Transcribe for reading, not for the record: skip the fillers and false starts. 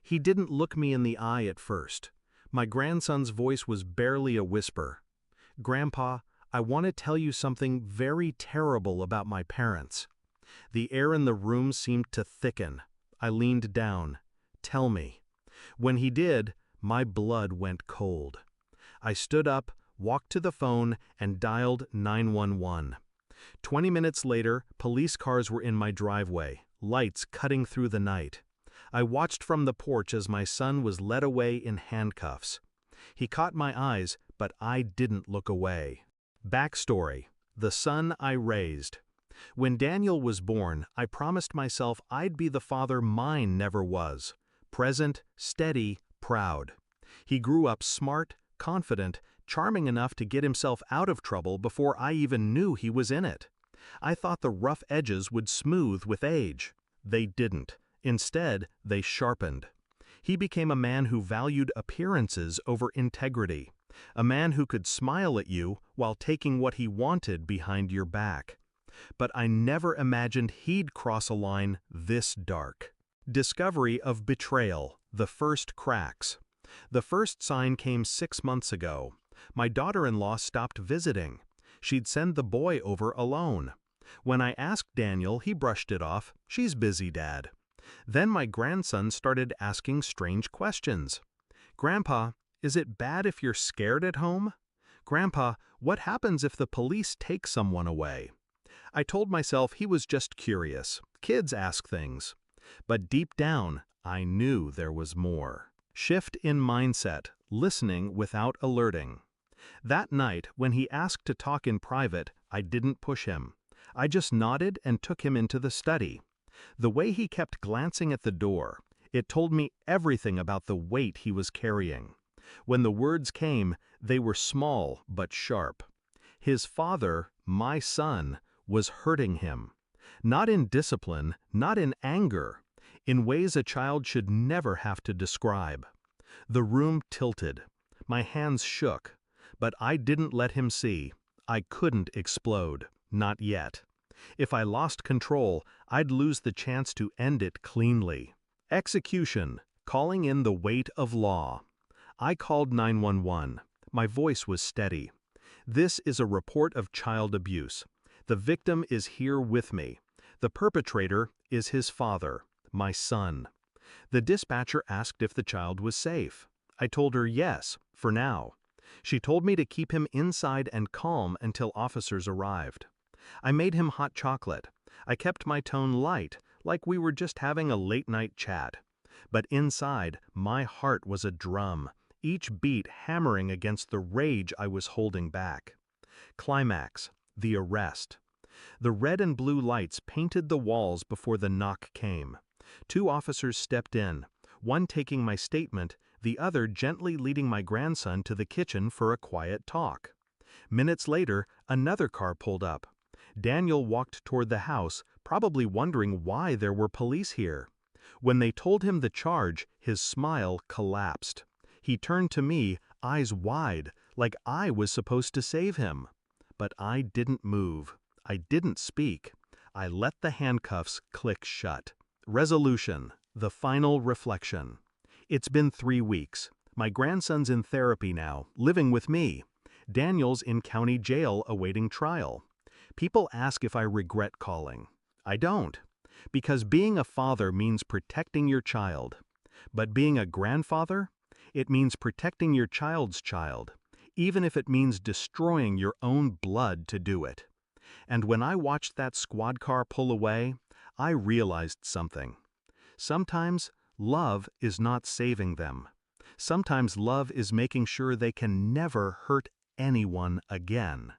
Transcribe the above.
He didn't look me in the eye at first. My grandson's voice was barely a whisper. "Grandpa, I want to tell you something very terrible about my parents." The air in the room seemed to thicken. I leaned down. "Tell me." When he did, my blood went cold. I stood up, walked to the phone, and dialed 911. 20 minutes later, police cars were in my driveway, lights cutting through the night. I watched from the porch as my son was led away in handcuffs. He caught my eyes, but I didn't look away. Backstory: the son I raised. When Daniel was born, I promised myself I'd be the father mine never was. Present, steady, proud. He grew up smart, confident, charming enough to get himself out of trouble before I even knew he was in it. I thought the rough edges would smooth with age. They didn't. Instead, they sharpened. He became a man who valued appearances over integrity. A man who could smile at you while taking what he wanted behind your back. But I never imagined he'd cross a line this dark. Discovery of betrayal, the first cracks. The first sign came 6 months ago. My daughter-in-law stopped visiting. She'd send the boy over alone. When I asked Daniel, he brushed it off. "She's busy, Dad." Then my grandson started asking strange questions. "Grandpa, is it bad if you're scared at home? Grandpa, what happens if the police take someone away?" I told myself he was just curious. Kids ask things. But deep down, I knew there was more. Shift in mindset, listening without alerting. That night, when he asked to talk in private, I didn't push him. I just nodded and took him into the study. The way he kept glancing at the door, it told me everything about the weight he was carrying. When the words came, they were small but sharp. His father, my son, was hurting him. Not in discipline, not in anger, in ways a child should never have to describe. The room tilted. My hands shook. But I didn't let him see. I couldn't explode. Not yet. If I lost control, I'd lose the chance to end it cleanly. Execution, calling in the weight of law. I called 911. My voice was steady. "This is a report of child abuse. The victim is here with me. The perpetrator is his father, my son." The dispatcher asked if the child was safe. I told her yes, for now. She told me to keep him inside and calm until officers arrived. I made him hot chocolate. I kept my tone light, like we were just having a late-night chat. But inside, my heart was a drum, each beat hammering against the rage I was holding back. Climax: the arrest. The red and blue lights painted the walls before the knock came. 2 officers stepped in, one taking my statement, the other gently leading my grandson to the kitchen for a quiet talk. Minutes later, another car pulled up. Daniel walked toward the house, probably wondering why there were police here. When they told him the charge, his smile collapsed. He turned to me, eyes wide, like I was supposed to save him. But I didn't move. I didn't speak. I let the handcuffs click shut. Resolution: the final reflection. It's been 3 weeks. My grandson's in therapy now, living with me. Daniel's in county jail awaiting trial. People ask if I regret calling. I don't. Because being a father means protecting your child. But being a grandfather? It means protecting your child's child, even if it means destroying your own blood to do it. And when I watched that squad car pull away, I realized something. Sometimes love is not saving them. Sometimes love is making sure they can never hurt anyone again.